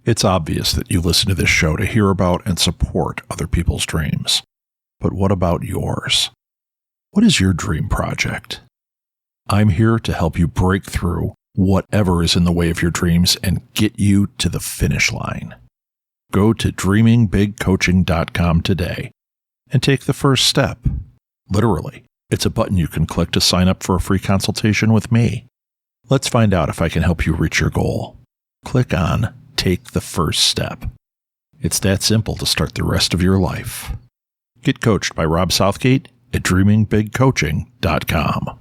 It's obvious that you listen to this show to hear about and support other people's dreams. But what about yours? What is your dream project? I'm here to help you break through whatever is in the way of your dreams and get you to the finish line. Go to dreamingbigcoaching.com today and take the first step. Literally, it's a button you can click to sign up for a free consultation with me. Let's find out if I can help you reach your goal. Click on Take the First Step. It's that simple to start the rest of your life. Get coached by Rob Southgate at dreamingbigcoaching.com.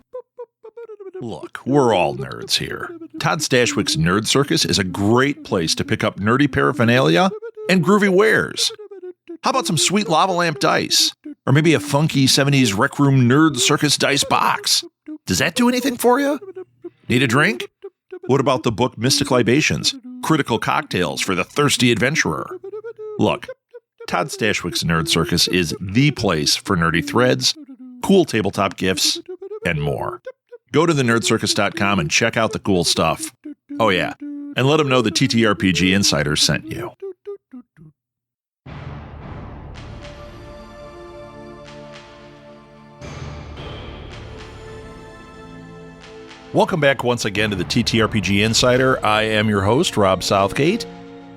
Look, we're all nerds here. Todd Stashwick's Nerd Circus is a great place to pick up nerdy paraphernalia and groovy wares. How about some sweet lava lamp dice? Or maybe a funky 70s Rec Room Nerd Circus dice box? Does that do anything for you? Need a drink? What about the book Mystic Libations? Critical cocktails for the thirsty adventurer. Look, Todd Stashwick's Nerd Circus is the place for nerdy threads, cool tabletop gifts, and more. Go to thenerdcircus.com and check out the cool stuff. Oh yeah, and let them know the TTRPG Insider sent you. Welcome back once again to the TTRPG Insider. I am your host, Rob Southgate.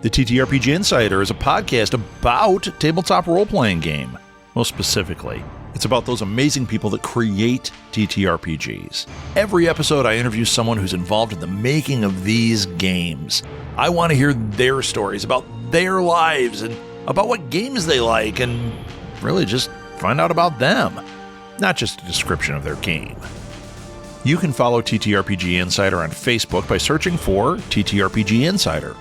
The TTRPG Insider is a podcast about tabletop role-playing game. Most specifically, it's about those amazing people that create TTRPGs. Every episode, I interview someone who's involved in the making of these games. I want to hear their stories about their lives and about what games they like and really just find out about them, not just a description of their game. You can follow TTRPG Insider on Facebook by searching for TTRPG Insider.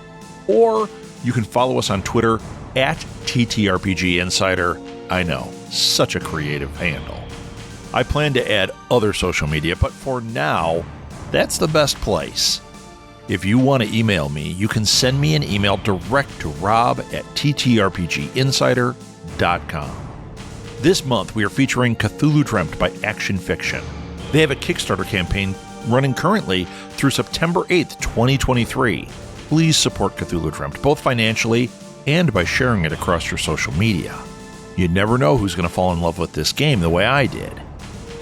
Or you can follow us on Twitter at TTRPG Insider. I know, such a creative handle. I plan to add other social media, but for now, that's the best place. If you want to email me, you can send me an email direct to rob@ttrpginsider.com. This month, we are featuring Cthulhu Dreamt by Action Fiction. They have a Kickstarter campaign running currently through September 8th, 2023. Please support Cthulhu Dreamt, both financially and by sharing it across your social media. You never know who's going to fall in love with this game the way I did.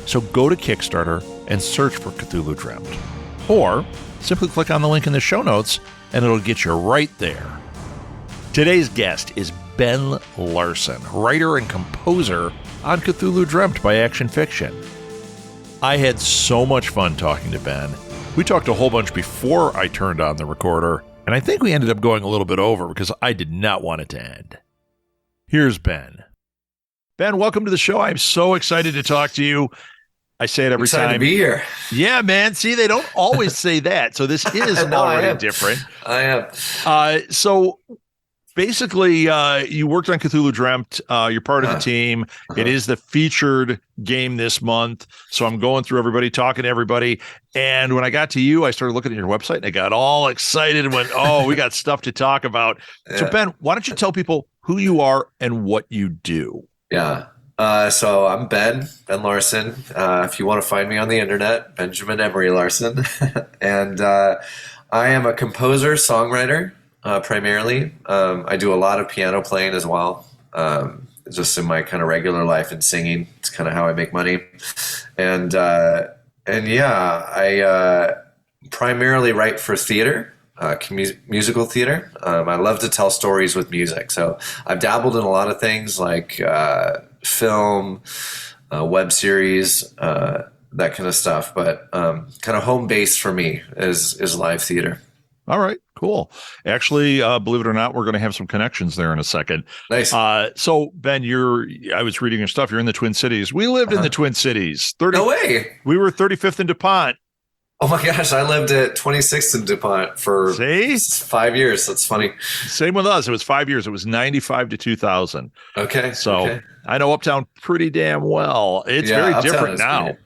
So go to Kickstarter and search for Cthulhu Dreamt. Or simply click on the link in the show notes and it'll get you right there. Today's guest is Ben Larson, writer and composer on Cthulhu Dreamt by Action Fiction. I had so much fun talking to Ben. We talked a whole bunch before I turned on the recorder, and I think we ended up going a little bit over because I did not want it to end. Here's Ben. Ben, welcome to the show. I'm so excited to talk to you. I say it every time. Excited to be here. Yeah, man. See, they don't always say that, so this is already different. I am. So basically, you worked on Cthulhu Dreamt. You're part of the team. It is the featured game this month. So I'm going through everybody, talking to everybody. And when I got to you, I started looking at your website and I got all excited and went, oh, we got stuff to talk about. Yeah. So Ben, why don't you tell people who you are and what you do? Yeah. So I'm Ben Larson. If you want to find me on the internet, Benjamin Emery Larson. And I am a composer, songwriter. Primarily. I do a lot of piano playing as well, just in my kind of regular life and singing. It's kind of how I make money. And yeah, I primarily write for theater, musical theater. I love to tell stories with music. So I've dabbled in a lot of things like film, web series, that kind of stuff. But kind of home base for me is live theater. All right, cool. Actually, believe it or not, we're going to have some connections there in a second. Nice. So, Ben, I was reading your stuff. You're in the Twin Cities. We lived in the Twin Cities. No way. We were 35th and DuPont. Oh my gosh, I lived at 26th and DuPont for 5 years. That's funny. Same with us. It was 5 years. It was 95 to 2000. Okay. So I know Uptown pretty damn well. It's very different now. Great.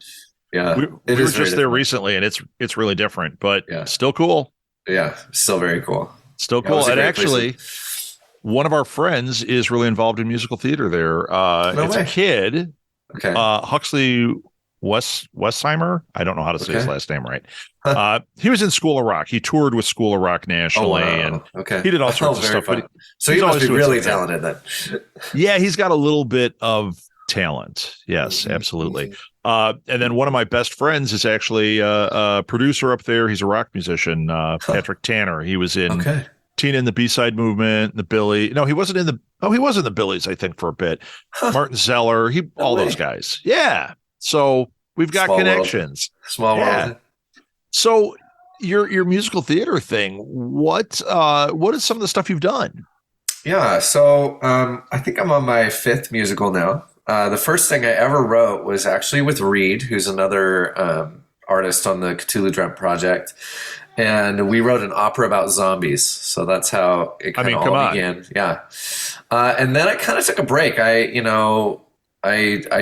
Yeah. We were just there recently, and it's really different, but still cool. Yeah, still very cool. Still cool. And actually, one of our friends is really involved in musical theater there. It's a kid. Okay. Huxley Westheimer. I don't know how to say his Okay. last name right. He was in School of Rock. He toured with School of Rock Oh nationally, and wow. Okay. he did all Oh, sorts of very stuff. But fun. So he's you must always be doing really something. talented then. Yeah, he's got a little bit of talent. Yes, Mhm, absolutely. mhm. And then one of my best friends is actually a producer up there. He's a rock musician, Huh. Patrick Tanner. He was in Okay. Tina and the B-side movement, the Billy. No, he wasn't in the. Oh, he was in the Billies, I think, for a bit. Huh. Martin Zeller, No all those way. guys. Yeah. So we've got Small world. connections. Small Yeah. world. So your musical theater thing, what is some of the stuff you've done? Yeah, so I think I'm on my fifth musical now. The first thing I ever wrote was actually with Reed, who's another artist on the Cthulhu Dreamt project. And we wrote an opera about zombies. So that's how it I kind mean, of come all on. began. Yeah. And then I kind of took a break. I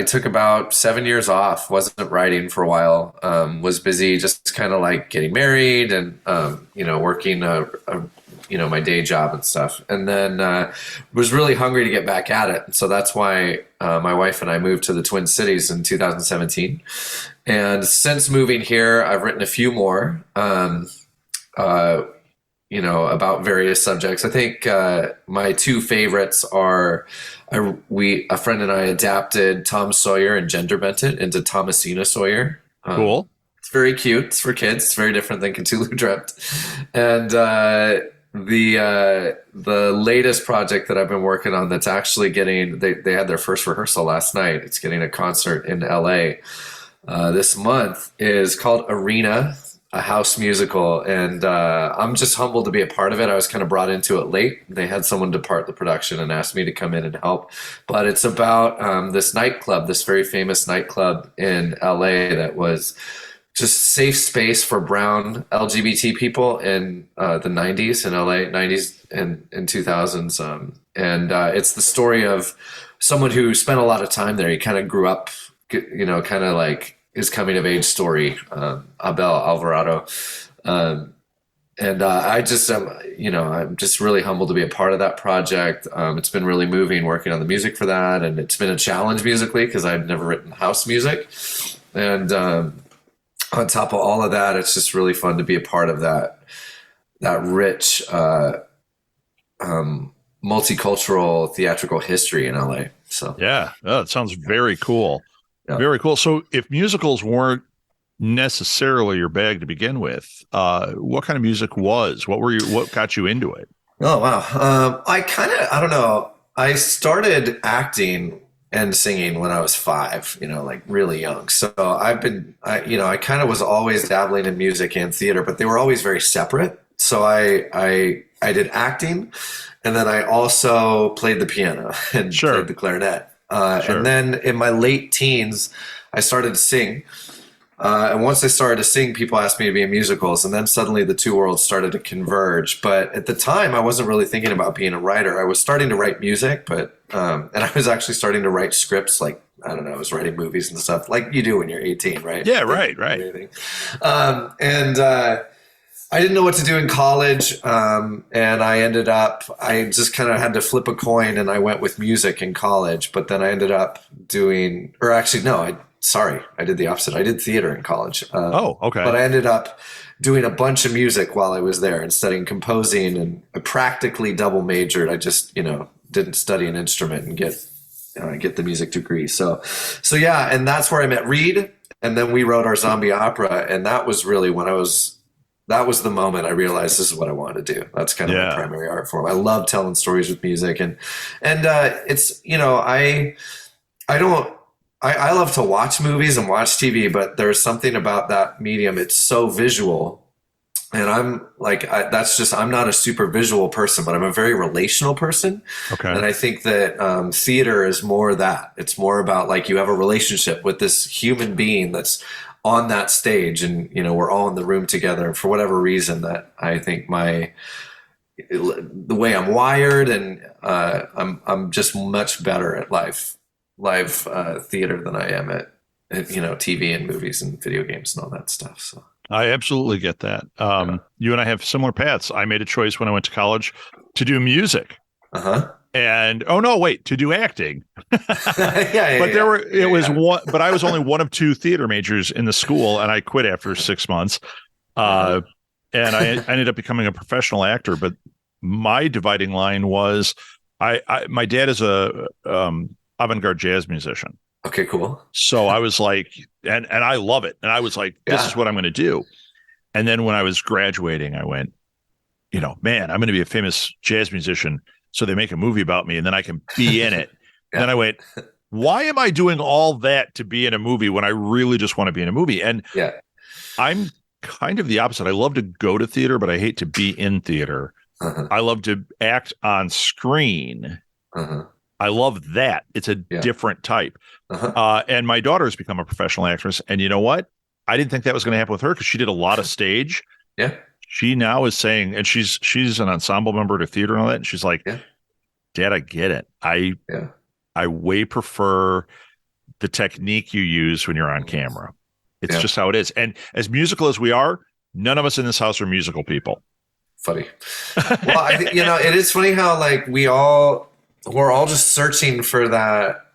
took about 7 years off, wasn't writing for a while, was busy just kind of like getting married and, working my day job and stuff. And then was really hungry to get back at it. So that's why my wife and I moved to the Twin Cities in 2017. And since moving here, I've written a few more, about various subjects. I think my two favorites are a friend and I adapted Tom Sawyer and Gender Bent it into Thomasina Sawyer. Cool. It's very cute. It's for kids. It's very different than Cthulhu Dreamt. And the latest project that I've been working on that's actually getting they had their first rehearsal last night. It's getting a concert in LA this month is called Arena, a house musical, and I'm just humbled to be a part of it. I was kind of brought into it late. They had someone depart the production and asked me to come in and help. But it's about this nightclub, this very famous nightclub in LA that was just safe space for brown LGBT people in the 90s in LA, 90s and 2000s. And it's the story of someone who spent a lot of time there. He kind of grew up, kind of like his coming of age story, Abel Alvarado. And I just, I'm just really humbled to be a part of that project. It's been really moving working on the music for that. And it's been a challenge musically because I've never written house music. And on top of all of that, it's just really fun to be a part of that rich multicultural theatrical history in LA. So Yeah. Oh, it sounds very cool. yeah. Very cool. So if musicals weren't necessarily your bag to begin with, what kind of music was? What got you into it? Oh wow. I don't know. I started acting and singing when I was 5, like really young. So I kind of was always dabbling in music and theater, but they were always very separate. So I did acting, and then I also played the piano and Sure. played the clarinet. Sure. And then in my late teens, I started to sing. And once I started to sing, people asked me to be in musicals, and then suddenly the two worlds started to converge. But at the time, I wasn't really thinking about being a writer. I was starting to write music, and I was actually starting to write scripts. Like, I don't know, I was writing movies and stuff, like you do when you're 18, right? Yeah, right. And I didn't know what to do in college, and I just kind of had to flip a coin, and I went with music in college. But then I ended up doing, or actually, no, I did the opposite. I did theater in college. Okay. But I ended up doing a bunch of music while I was there and studying composing, and I practically double majored. I just, didn't study an instrument and get the music degree. So yeah, and that's where I met Reed, and then we wrote our zombie opera, and that was really that was the moment I realized this is what I wanted to do. That's kind of my primary art form. I love telling stories with music, and it's I love to watch movies and watch TV, but there's something about that medium. It's so visual. And I'm like, I'm not a super visual person, but I'm a very relational person. Okay. And I think that theater is more that. It's more about like you have a relationship with this human being that's on that stage, and, we're all in the room together. And for whatever reason, that I think the way I'm wired, and I'm just much better at live theater than I am at TV and movies and video games and all that stuff. So I absolutely get that. You and I have similar paths. I made a choice when I went to college to do music. And oh no, wait, to do acting. But I was only one of two theater majors in the school, and I quit after 6 months. And I ended up becoming a professional actor. But my dividing line was, my dad is a avant-garde jazz musician. Okay, cool. So I was like, and I love it. And I was like, this is what I'm going to do. And then when I was graduating, I went, man, I'm going to be a famous jazz musician. So they make a movie about me and then I can be in it. Then I went, why am I doing all that to be in a movie when I really just want to be in a movie? And I'm kind of the opposite. I love to go to theater, but I hate to be in theater. I love to act on screen. I love that. It's a different type. And my daughter has become a professional actress. And you know what? I didn't think that was going to happen with her because she did a lot of stage. Yeah. She now is saying, and she's an ensemble member at a theater and all that. And she's like, Dad, I get it. I way prefer the technique you use when you're on camera. It's just how it is. And as musical as we are, none of us in this house are musical people. Funny. Well, it is funny how like we're all just searching for that,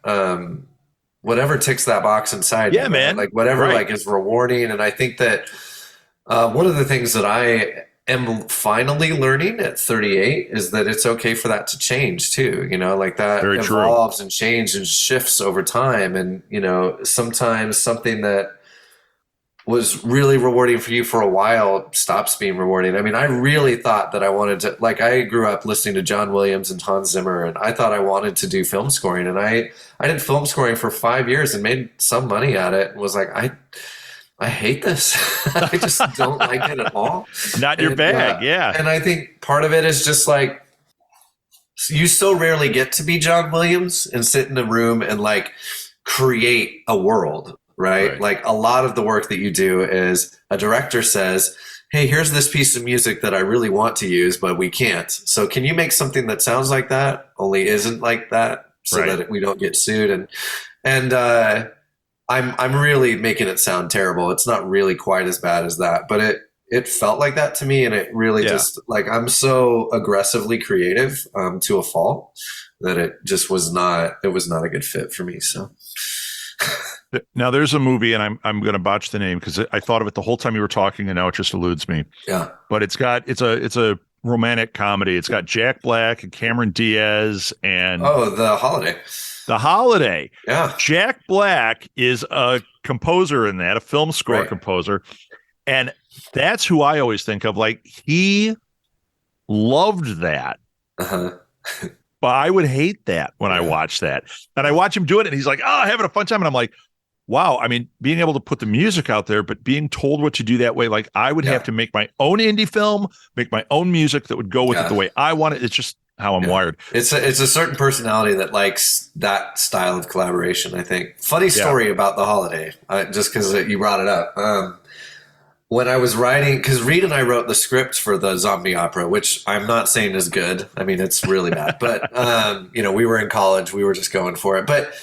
whatever ticks that box inside. Yeah, man. Like whatever like is rewarding. And I think that one of the things that I am finally learning at 38 is that it's okay for that to change too. Like that Very evolves true. and changes and shifts over time. And, sometimes something that was really rewarding for you for a while stops being rewarding. I mean, I really thought that I wanted to, like, I grew up listening to John Williams and Hans Zimmer, and I thought I wanted to do film scoring. And I did film scoring for 5 years and made some money at it and was like, I hate this. I just don't like it at all. Not your bag. Yeah. And I think part of it is just like, you so rarely get to be John Williams and sit in a room and like create a world. Right? Like a lot of the work that you do is a director says, hey, here's this piece of music that I really want to use, but we can't. So can you make something that sounds like that, only isn't like that, so that we don't get sued? And I'm really making it sound terrible. It's not really quite as bad as that, but it felt like that to me. And it really just like, I'm so aggressively creative to a fault that it was not a good fit for me. So now there's a movie, and I'm going to botch the name because I thought of it the whole time you were talking, and now it just eludes me. Yeah, but it's a romantic comedy. It's got Jack Black and Cameron Diaz and The Holiday. The Holiday. Yeah, Jack Black is a composer in that, a film score composer, and that's who I always think of. Like he loved that. But I would hate that when I watch that. And I watch him do it and he's like, having a fun time. And I'm like, wow. I mean, being able to put the music out there, but being told what to do that way, like I would have to make my own indie film, make my own music that would go with it the way I want it. It's just how I'm wired. It's a certain personality that likes that style of collaboration, I think. Funny story about The Holiday, just because you brought it up. When I was writing, because Reed and I wrote the script for the zombie opera, which I'm not saying is good. I mean, it's really bad. But, we were in college. We were just going for it. But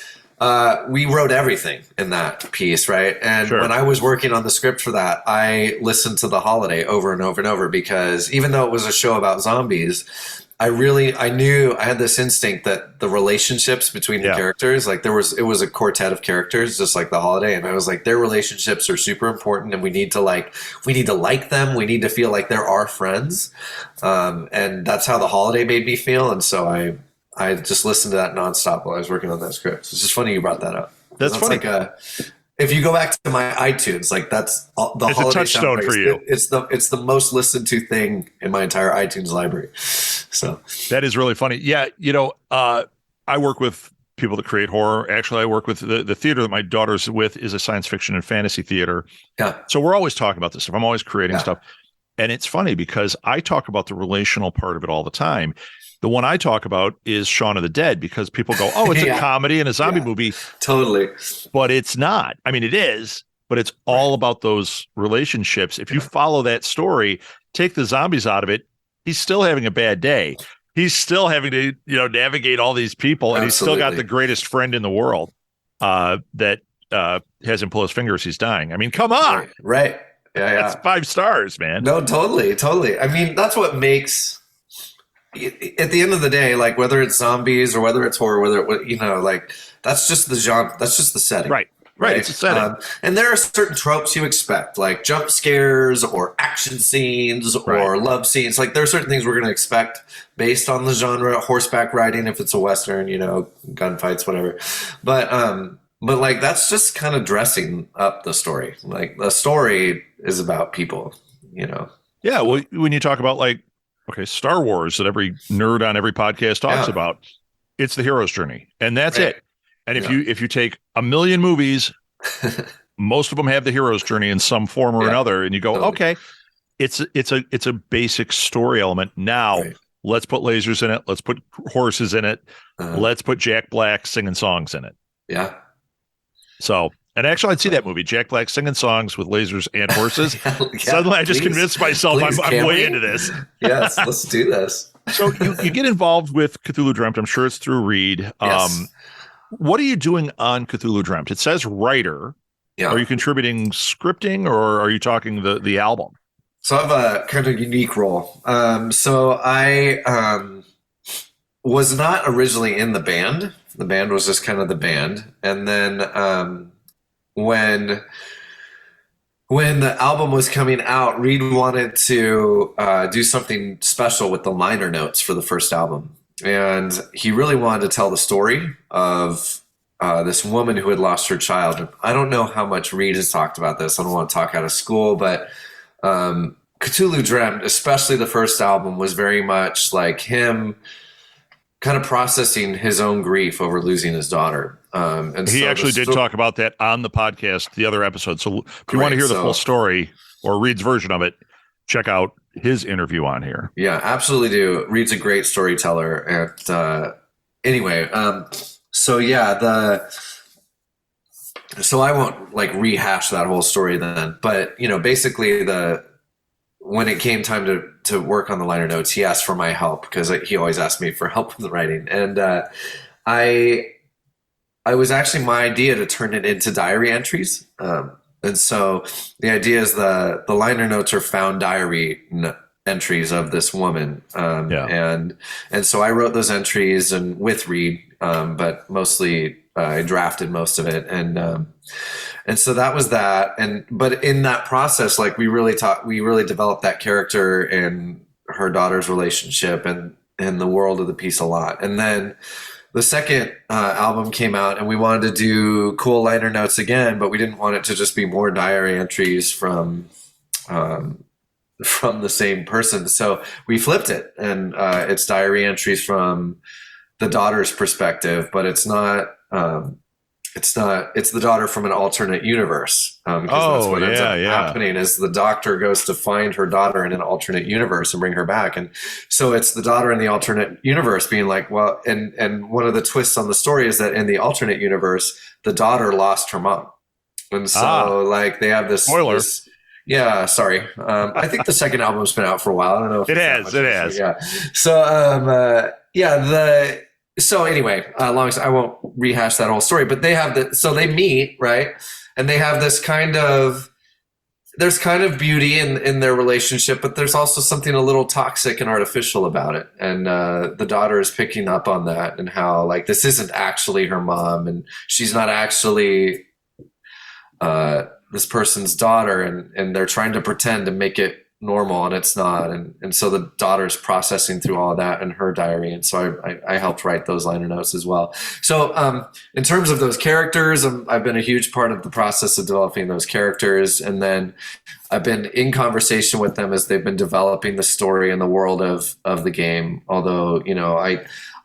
we wrote everything in that piece, right? And when I was working on the script for that, I listened to The Holiday over and over and over because even though it was a show about zombies, I knew I had this instinct that the relationships between the characters, like it was a quartet of characters, just like The Holiday. And I was like, their relationships are super important and we need to like them. We need to feel like they're our friends. And that's how The Holiday made me feel. And so I just listened to that nonstop while I was working on that script. It's just funny you brought that up. That's funny. Like if you go back to my iTunes, like that's the it's Holiday a touchstone for you. It's the most listened to thing in my entire iTunes library. So that is really funny. Yeah, I work with people that create horror. Actually, I work with the theater that my daughter's with is a science fiction and fantasy theater. Yeah. So we're always talking about this stuff. I'm always creating stuff. And it's funny because I talk about the relational part of it all the time. The one I talk about is Shaun of the Dead because people go, oh, it's a comedy and a zombie movie. Totally. But it's not. I mean, it is, but it's all about those relationships. If you follow that story, take the zombies out of it, he's still having a bad day. He's still having to, navigate all these people, and he's still got the greatest friend in the world that has him pull his finger as he's dying. I mean, come on. Right. Yeah. That's 5 stars, man. No, totally. I mean, that's what makes at the end of the day, like whether it's zombies or whether it's horror, like that's just the genre, that's just the setting. Right. It's a setting. And there are certain tropes you expect, like jump scares or action scenes or love scenes. Like there are certain things we're going to expect based on the genre, horseback riding, if it's a Western, gunfights, whatever. But like, that's just kind of dressing up the story. Like the story is about people, Yeah. Well, when you talk about Star Wars that every nerd on every podcast talks about, it's the hero's journey, and that's it. And if you take a million movies, most of them have the hero's journey in some form or another, and you go, okay, it's a basic story element. Now let's put lasers in it. Let's put horses in it. Let's put Jack Black singing songs in it. Yeah. So, and actually, I'd see that movie, Jack Black singing songs with lasers and horses. Suddenly, I just convinced myself I'm way into this. Yes, let's do this. So you get involved with Cthulhu Dreamt. I'm sure it's through Reed. Yes. What are you doing on Cthulhu Dreamt? It says writer. Yeah. Are you contributing scripting, or are you talking the album? So I have a kind of unique role. So I was not originally in the band. The band was just kind of the band. And then when the album was coming out, Reed wanted to do something special with the liner notes for the first album. And he really wanted to tell the story of this woman who had lost her child. And I don't know how much Reed has talked about this. I don't want to talk out of school, but Cthulhu Dreamt, especially the first album, was very much like him kind of processing his own grief over losing his daughter. And he actually did talk about that on the podcast, the other episode. So if you want to hear the full story or Reed's version of it, check out his interview on here. Yeah, absolutely do. Reed's a great storyteller. And anyway, so I won't rehash that whole story then. But, basically when it came time to work on the liner notes, he asked for my help because he always asked me for help with the writing. And I was actually my idea to turn it into diary entries. And so the idea is the liner notes are found diary entries of this woman. And so I wrote those entries and with Reed, but mostly I drafted most of it. And so that was that. But in that process, we really developed that character and her daughter's relationship and the world of the piece a lot. And then the second album came out and we wanted to do cool liner notes again, but we didn't want it to just be more diary entries from the same person. So we flipped it and it's diary entries from the daughter's perspective, but it's the daughter from an alternate universe. That's what ends up happening is the doctor goes to find her daughter in an alternate universe and bring her back. And so it's the daughter in the alternate universe being like, well, and one of the twists on the story is that in the alternate universe, the daughter lost her mom. And so they have this spoiler. Yeah, sorry. I think the second album's been out for a while. I don't know if it has. Yeah. So anyway, I won't rehash that whole story, but so they meet, right? And they have there's kind of beauty in their relationship, but there's also something a little toxic and artificial about it. And the daughter is picking up on that and how this isn't actually her mom and she's not actually this person's daughter and they're trying to pretend to make it normal and it's not. And so the daughter's processing through all of that in her diary. And so I helped write those liner notes as well. So in terms of those characters, I've been a huge part of the process of developing those characters. And then I've been in conversation with them as they've been developing the story and the world of the game. Although,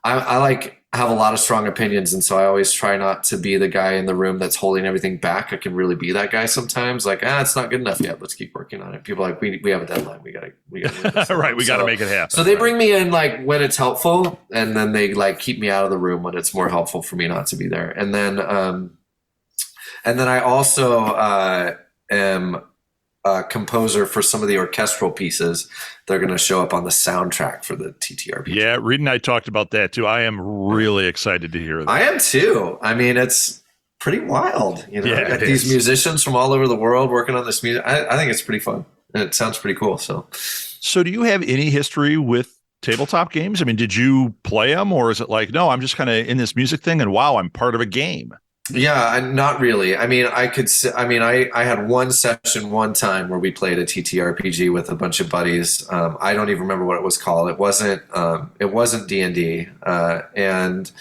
I have a lot of strong opinions. And so I always try not to be the guy in the room that's holding everything back. I can really be that guy sometimes it's not good enough yet. Let's keep working on it. People are we have a deadline. We gotta right. We got to make it happen. So they bring me in when it's helpful and then they keep me out of the room when it's more helpful for me not to be there. And then I also am a composer for some of the orchestral pieces. They're going to show up on the soundtrack for the TTRPG. Yeah, Reed and I talked about that too. I am really excited to hear that. I am too. I mean, it's pretty wild. Yeah, got these musicians from all over the world working on this music. I think it's pretty fun. And it sounds pretty cool. So do you have any history with tabletop games? I mean, did you play them, or is it like, no, I'm just kind of in this music thing and wow, I'm part of a game? Yeah, not really. I mean, I had one session one time where we played a TTRPG with a bunch of buddies. I don't even remember what it was called. It wasn't D&D. And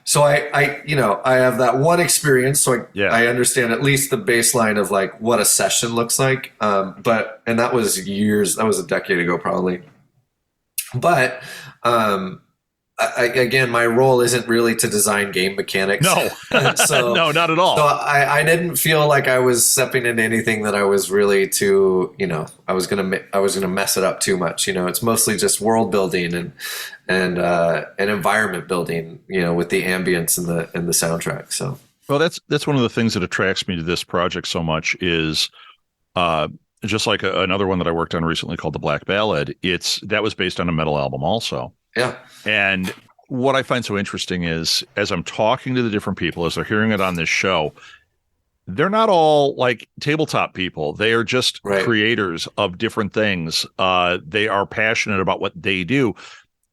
so I have that one experience. So I understand at least the baseline of like what a session looks like. And that was that was a decade ago, probably. But, again, my role isn't really to design game mechanics. No, so, no, not at all. So I didn't feel like I was stepping into anything that I was really I was gonna mess it up too much. It's mostly just world building and environment building. With the ambience and the soundtrack. So well, that's one of the things that attracts me to this project so much is. Just like another one that I worked on recently called The Black Ballad, that was based on a metal album also. Yeah. And what I find so interesting is as I'm talking to the different people, as they're hearing it on this show, they're not all like tabletop people. They are just creators of different things. They are passionate about what they do.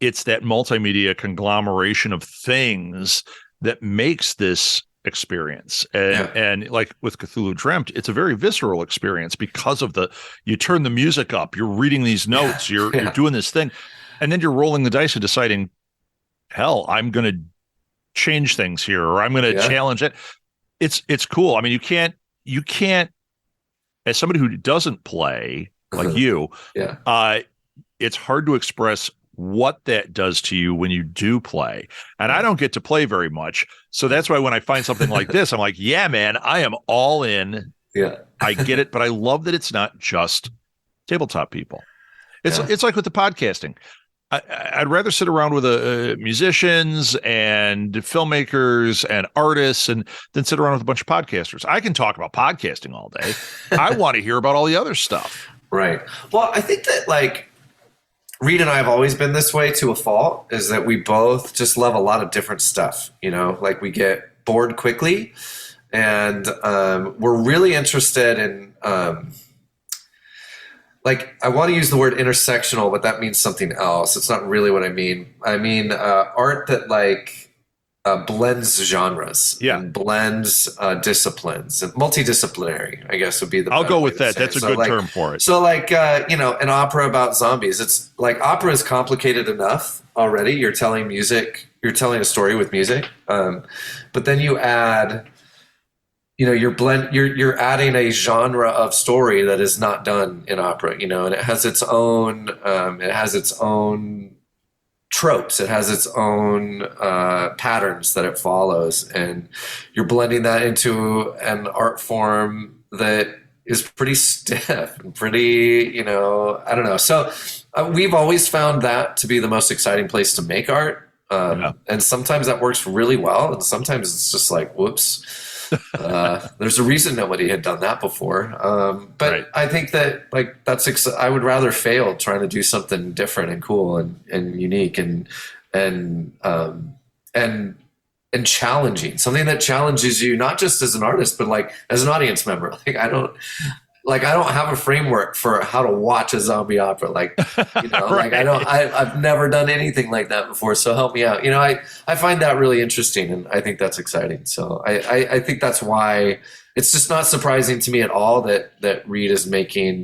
It's that multimedia conglomeration of things that makes this experience. And like with Cthulhu Dreamt, it's a very visceral experience because of you turn the music up, you're reading these notes, you're doing this thing, and then you're rolling the dice and deciding, hell, I'm going to change things here, or I'm going to challenge it. It's cool. I mean, you can't, as somebody who doesn't play like you, it's hard to express what that does to you when you do play. And I don't get to play very much. So that's why when I find something like this, I'm like, yeah, man, I am all in. Yeah. I get it. But I love that it's not just tabletop people. It's like with the podcasting. I'd rather sit around with musicians and filmmakers and artists than sit around with a bunch of podcasters. I can talk about podcasting all day. I want to hear about all the other stuff. Right. Well, I think that like Reed and I have always been this way to a fault, is that we both just love a lot of different stuff. Like we get bored quickly, and we're really interested in like, I want to use the word intersectional, but that means something else. It's not really what I mean. I mean art that like blends genres, and blends disciplines, and multidisciplinary, I guess would be the. I'll go with that. That's a good term for it. So like, an opera about zombies. It's like opera is complicated enough already. You're telling a story with music, but then you add. You're adding a genre of story that is not done in opera, and it has its own tropes. It has its own patterns that it follows, and you're blending that into an art form that is pretty stiff and pretty, I don't know. So we've always found that to be the most exciting place to make art. And sometimes that works really well, and sometimes it's just like, whoops. There's a reason nobody had done that before. But I think that like I would rather fail trying to do something different and cool and unique and challenging, something that challenges you not just as an artist but like as an audience member. Like I don't have a framework for how to watch a zombie opera. Like, like I've never done anything like that before. So help me out. I find that really interesting, and I think that's exciting. So I think that's why it's just not surprising to me at all that Reed is making,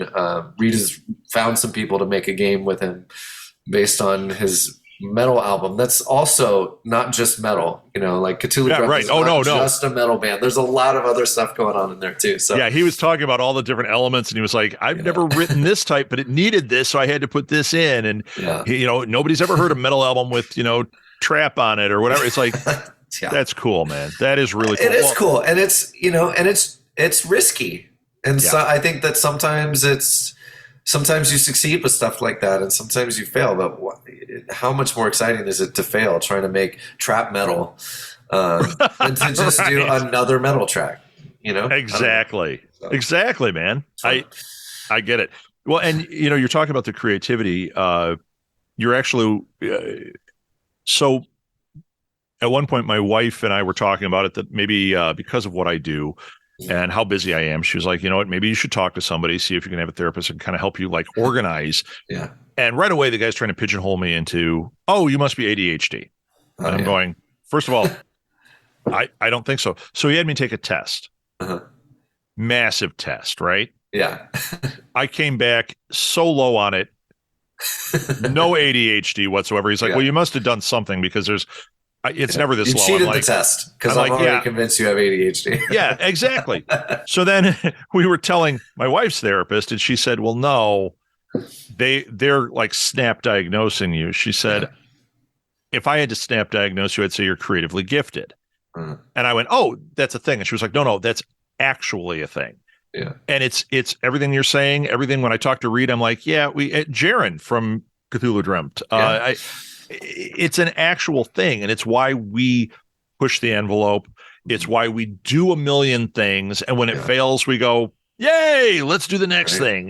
Reed has found some people to make a game with him based on his metal album. That's also not just metal, like Cthulhu Dreamt is not just a metal band. There's a lot of other stuff going on in there too. So yeah, he was talking about all the different elements, and he was like, I've never written this type, but it needed this, so I had to put this in. And nobody's ever heard a metal album with trap on it or whatever. It's like that's cool, man. That is really cool. It is cool, and it's it's risky, and so I think that sometimes you succeed with stuff like that, and sometimes you fail. But how much more exciting is it to fail trying to make trap metal than to just do another metal track? Exactly, exactly, man. I get it. Well, and you're talking about the creativity. You're actually so. At one point, my wife and I were talking about it, that maybe because of what I do and how busy I am, she was like, you know what, maybe you should talk to somebody, see if you can have a therapist and kind of help you like organize And right away, the guy's trying to pigeonhole me into, oh, you must be ADHD. And I'm going, first of all, I don't think so. So he had me take a test. Massive test, right? Yeah. I came back so low on it. No ADHD whatsoever. He's like, well, you must have done something because it's never this you low. Cheated the test because I'm already convinced you have ADHD. Yeah, exactly. So then we were telling my wife's therapist, and she said, well, no, they're like snap diagnosing you. She said, if I had to snap diagnose you, I'd say you're creatively gifted. And I went, oh, that's a thing. And she was like, no, that's actually a thing. Yeah. And it's everything you're saying, everything. When I talk to Reed, I'm like, yeah, Jaren from Cthulhu Dreamt. It's an actual thing, and it's why we push the envelope. It's why we do a million things, and when it fails, we go, yay, let's do the next thing,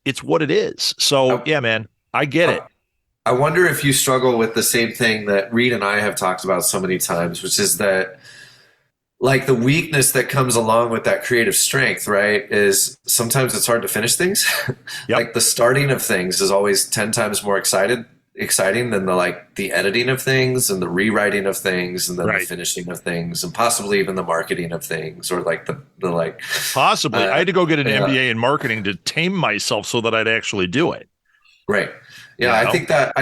it's what it is. So yeah, man, I get it. I wonder if you struggle with the same thing that Reed and I have talked about so many times, which is that like the weakness that comes along with that creative strength, right, is sometimes it's hard to finish things. Like the starting of things is always 10 times more exciting than the editing of things and the rewriting of things and then the finishing of things and possibly even the marketing of things or possibly. I had to go get an MBA in marketing to tame myself so that I'd actually do it. Right. Yeah, I think that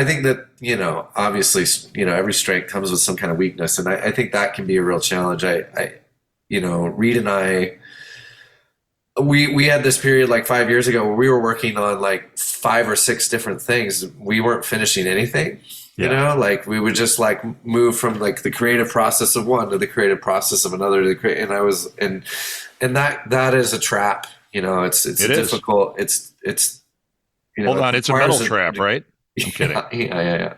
obviously, every strength comes with some kind of weakness, and I think that can be a real challenge. Reed and I, we had this period like 5 years ago where we were working on like 5 or 6 different things. We weren't finishing anything. We would just like move from like the creative process of one to the creative process of another and that is a trap. It's difficult. It's hold on, it's a mental trap, right? I'm kidding. Yeah.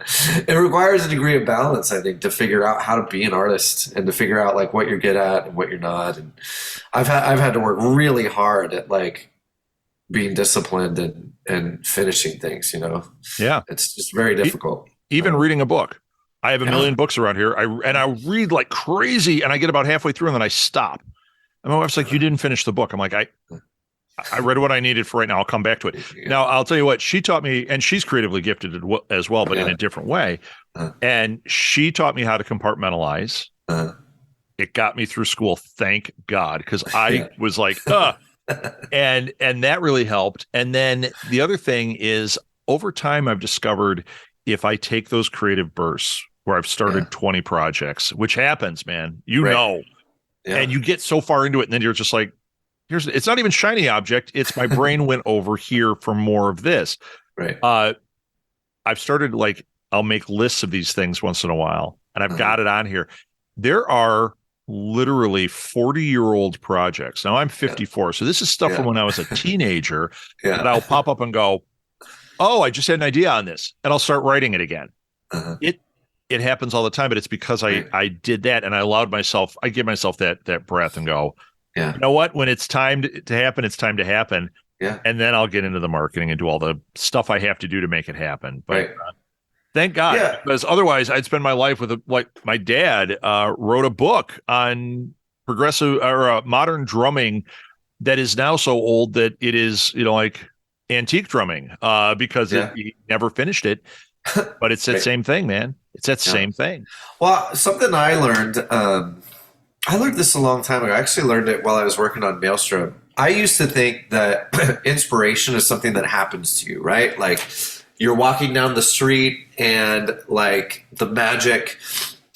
It requires a degree of balance, I think, to figure out how to be an artist and to figure out like what you're good at and what you're not. And I've had to work really hard at like being disciplined and finishing things. Yeah, it's just very difficult. Even reading a book. I have a million books around here. I read like crazy, and I get about halfway through, and then I stop. And my wife's like, "You didn't finish the book." I'm like, I read what I needed for right now. I'll come back to it. Now, I'll tell you what, she taught me, and she's creatively gifted as well, but in a different way. And she taught me how to compartmentalize. It got me through school, thank God, because I was like, and that really helped. And then the other thing is, over time, I've discovered if I take those creative bursts where I've started 20 projects, which happens, man, and you get so far into it, and then you're just like, it's not even shiny object. It's my brain went over here for more of this. Right. I've started I'll make lists of these things once in a while, and I've got it on here. There are literally 40-year-old projects. Now I'm 54. So this is stuff from when I was a teenager that I'll pop up and go, oh, I just had an idea on this, and I'll start writing it again. It happens all the time, but it's because I did that, and I give myself that breath and go, you know what? When it's time to happen, it's time to happen. Yeah. And then I'll get into the marketing and do all the stuff I have to do to make it happen. But thank God, because otherwise I'd spend my life with my dad wrote a book on progressive or modern drumming that is now so old that it is, antique drumming because he never finished it. But it's that same thing, man. It's that same thing. Well, something I learned this a long time ago. I actually learned it while I was working on Maelstrom. I used to think that inspiration is something that happens to you, right? Like you're walking down the street and like the magic,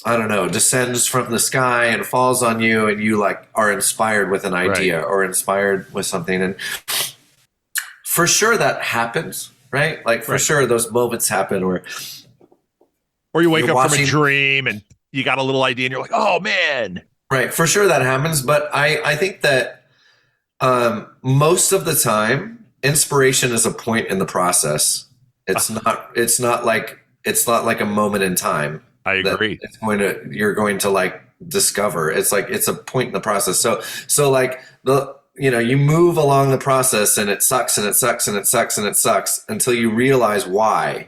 I don't know, descends from the sky and falls on you and you are inspired with an idea or inspired with something. And for sure that happens, right? Like for sure those moments happen or you wake up from a dream and you got a little idea and you're like, oh man. Right. For sure that happens. But I think that most of the time, inspiration is a point in the process. It's not like a moment in time. I agree. You're going to discover. It's a point in the process. So you move along the process and it sucks and it sucks and it sucks and it sucks until you realize why.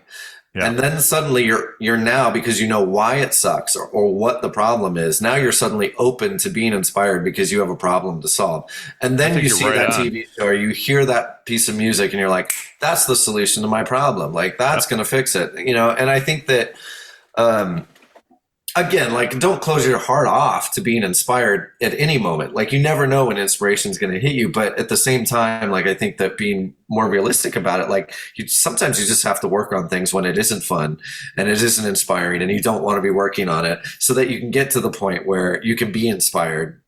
Yeah. And then suddenly you're now, because you know why it sucks or what the problem is, now you're suddenly open to being inspired because you have a problem to solve. And then you see that TV show or you hear that piece of music and you're like, that's the solution to my problem. Like that's going to fix it, And I think that, again, like, don't close your heart off to being inspired at any moment. Like, you never know when inspiration is going to hit you. But at the same time, like, I think that being more realistic about it, like, sometimes you just have to work on things when it isn't fun and it isn't inspiring and you don't want to be working on it so that you can get to the point where you can be inspired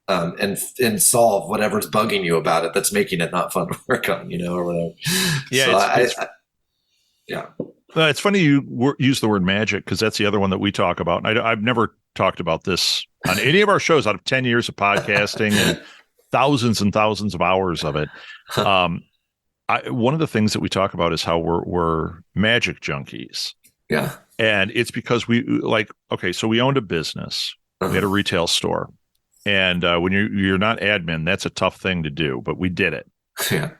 and solve whatever's bugging you about it that's making it not fun to work on, or whatever. Yeah. So yeah. It's funny you use the word magic because that's the other one that we talk about. And I've never talked about this on any of our shows out of 10 years of podcasting and thousands of hours of it. One of the things that we talk about is how we're magic junkies. Yeah. And it's because so we owned a business. We had a retail store. And when you're not admin, that's a tough thing to do, but we did it. Yeah.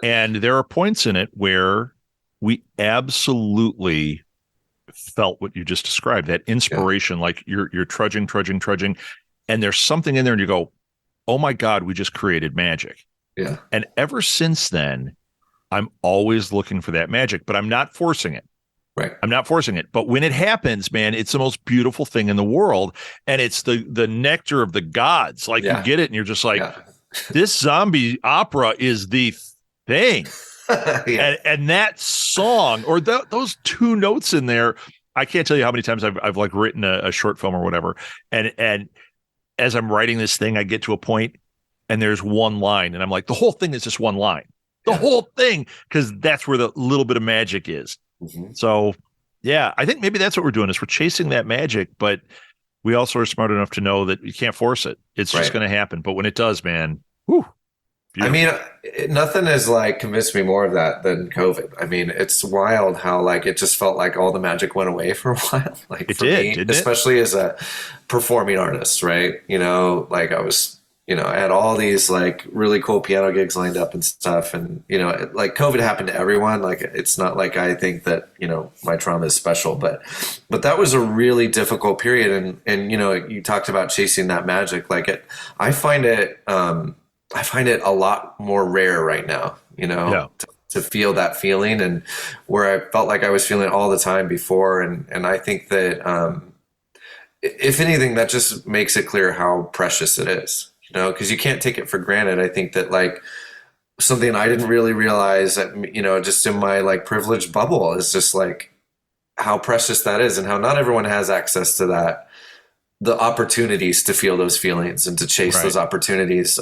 And there are points in it where we absolutely felt what you just described, that inspiration, like you're trudging, and there's something in there and you go, oh my God, we just created magic. Yeah. And ever since then, I'm always looking for that magic, but I'm not forcing it. Right. I'm not forcing it. But when it happens, man, it's the most beautiful thing in the world. And it's the nectar of the gods. Like you get it and you're just like, this zombie opera is the thing. And that song or those two notes in there, I can't tell you how many times I've like written a short film or whatever. And as I'm writing this thing, I get to a point and there's one line and I'm like, the whole thing is just one line, the whole thing, because that's where the little bit of magic is. Mm-hmm. So, yeah, I think maybe that's what we're doing is we're chasing that magic, but we also are smart enough to know that you can't force it. It's just going to happen. But when it does, man, whew. Beautiful. I mean, nothing has like convinced me more of that than COVID. I mean, it's wild how like it just felt like all the magic went away for a while. Like it for did, me, especially as a performing artist, right? Like I was, I had all these like really cool piano gigs lined up and stuff, and like COVID happened to everyone. Like it's not like I think that my trauma is special, but that was a really difficult period, and you talked about chasing that magic. Like I find it a lot more rare right now, to feel that feeling, and where I felt like I was feeling it all the time before. And I think that, if anything, that just makes it clear how precious it is, because you can't take it for granted. I think that like something I didn't really realize that, just in my like privileged bubble is just like how precious that is and how not everyone has access to that, the opportunities to feel those feelings and to chase those opportunities.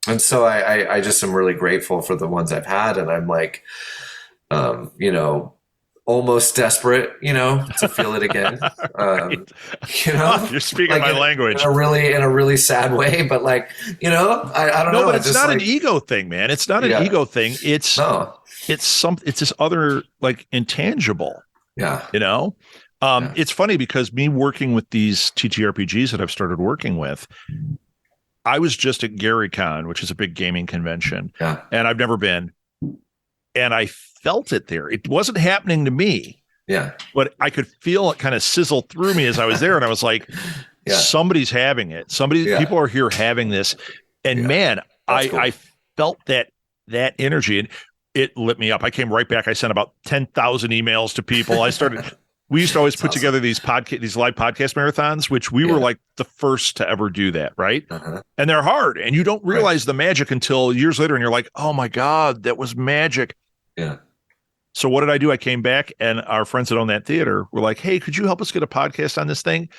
And so I just am really grateful for the ones I've had. And I'm like, almost desperate, to feel it again. You're speaking my language in a really sad way, but like, I don't know. But it's not an ego thing, man. It's not an ego thing. It's this other like intangible. Yeah. It's funny because me working with these TTRPGs that I've started working with, I was just at GaryCon, which is a big gaming convention, and I've never been, and I felt it there. It wasn't happening to me, but I could feel it kind of sizzle through me as I was there, and I was like, somebody's having it. People are here having this, and man, I felt that energy, and it lit me up. I came right back. I sent about 10,000 emails to people. I started. We used to always put together these live podcast marathons, which we were like the first to ever do that, right? And they're hard, and you don't realize the magic until years later, and you're like, "Oh my God, that was magic!" Yeah. So what did I do? I came back, and our friends that own that theater were like, "Hey, could you help us get a podcast on this thing?"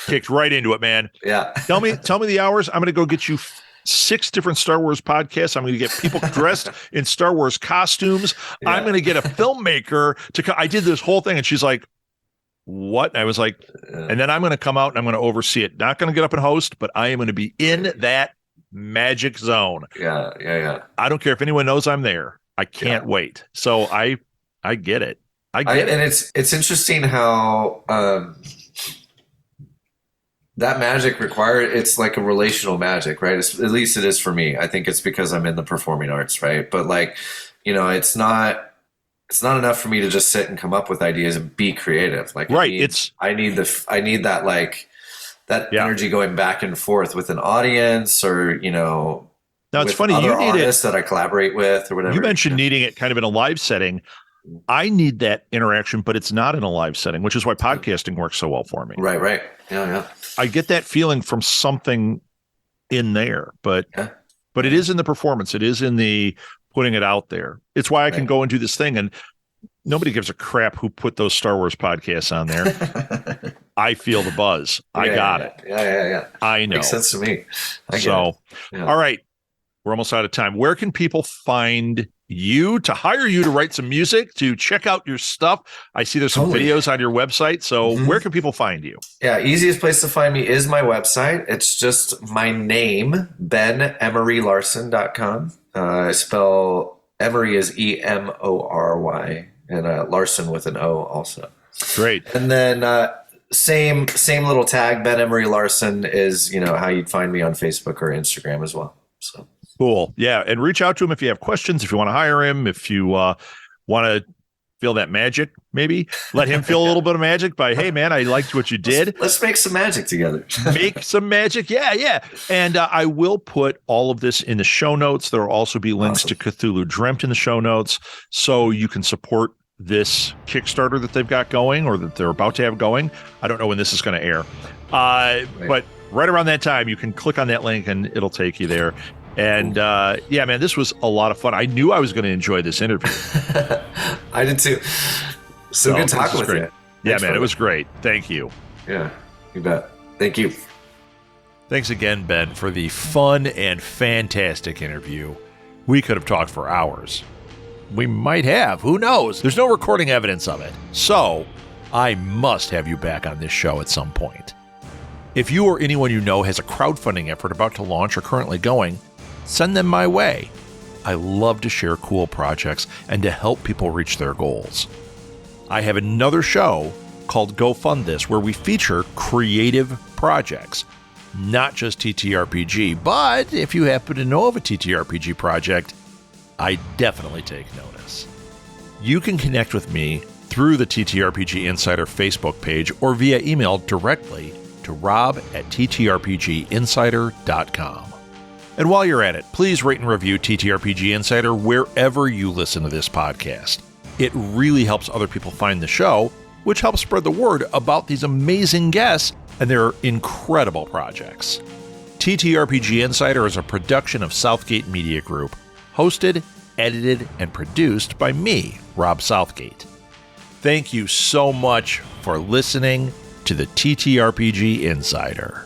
Kicked right into it, man. Yeah. Tell me the hours. I'm going to go get you 6 different Star Wars podcasts. I'm going to get people dressed in Star Wars costumes. I'm going to get a filmmaker I did this whole thing. And she's like, what? And I was like, and then I'm going to come out and I'm going to oversee it. Not going to get up and host, but I am going to be in that magic zone. Yeah. I don't care if anyone knows I'm there. I can't wait. So I get it. I get it. And it's interesting how, that magic it's like a relational magic, right? At least it is for me. I think it's because I'm in the performing arts, right? But like, it's not, it's not enough for me to just sit and come up with ideas and be creative. Like, right. I need that, like, that energy going back and forth with an audience, or, now it's funny. Other You need artists that I collaborate with or whatever. You mentioned needing it kind of in a live setting. I need that interaction, but it's not in a live setting, which is why podcasting works so well for me. Right. Yeah. I get that feeling from something in there, but it is in the performance. It is in the putting it out there. It's why I can go and do this thing, and nobody gives a crap who put those Star Wars podcasts on there. I feel the buzz. I got it. Yeah. I know. Makes sense to me. All right. We're almost out of time. Where can people find you, to hire you to write some music, to check out your stuff? I see there's some videos on your website. So where can people find you? Yeah, easiest place to find me is my website. It's just my name, benemorylarson.com. I spell Emery as Emory, and Larson with an O also. Great. And then same little tag, Ben Emery Larson, is how you'd find me on Facebook or Instagram as well. So cool. Yeah. And reach out to him if you have questions, if you want to hire him, if you want to feel that magic, maybe let him feel a little bit of magic by, hey man, I liked what you did. Let's make some magic together. Make some magic. Yeah. And I will put all of this in the show notes. There will also be links to Cthulhu Dreamt in the show notes, so you can support this Kickstarter that they've got going, or that they're about to have going. I don't know when this is going to air. But right around that time, you can click on that link and it'll take you there. And yeah, man, this was a lot of fun. I knew I was going to enjoy this interview. I did too. So good talking with you. Yeah, man, it was great. Thank you. Yeah, you bet. Thank you. Thanks again, Ben, for the fun and fantastic interview. We could have talked for hours. We might have. Who knows? There's no recording evidence of it. So I must have you back on this show at some point. If you or anyone you know has a crowdfunding effort about to launch or currently going, send them my way. I love to share cool projects and to help people reach their goals. I have another show called Go Fund This, where we feature creative projects, not just TTRPG, but if you happen to know of a TTRPG project, I definitely take notice. You can connect with me through the TTRPG Insider Facebook page or via email directly to rob@ttrpginsider.com. And while you're at it, please rate and review TTRPG Insider wherever you listen to this podcast. It really helps other people find the show, which helps spread the word about these amazing guests and their incredible projects. TTRPG Insider is a production of Southgate Media Group, hosted, edited, and produced by me, Rob Southgate. Thank you so much for listening to the TTRPG Insider.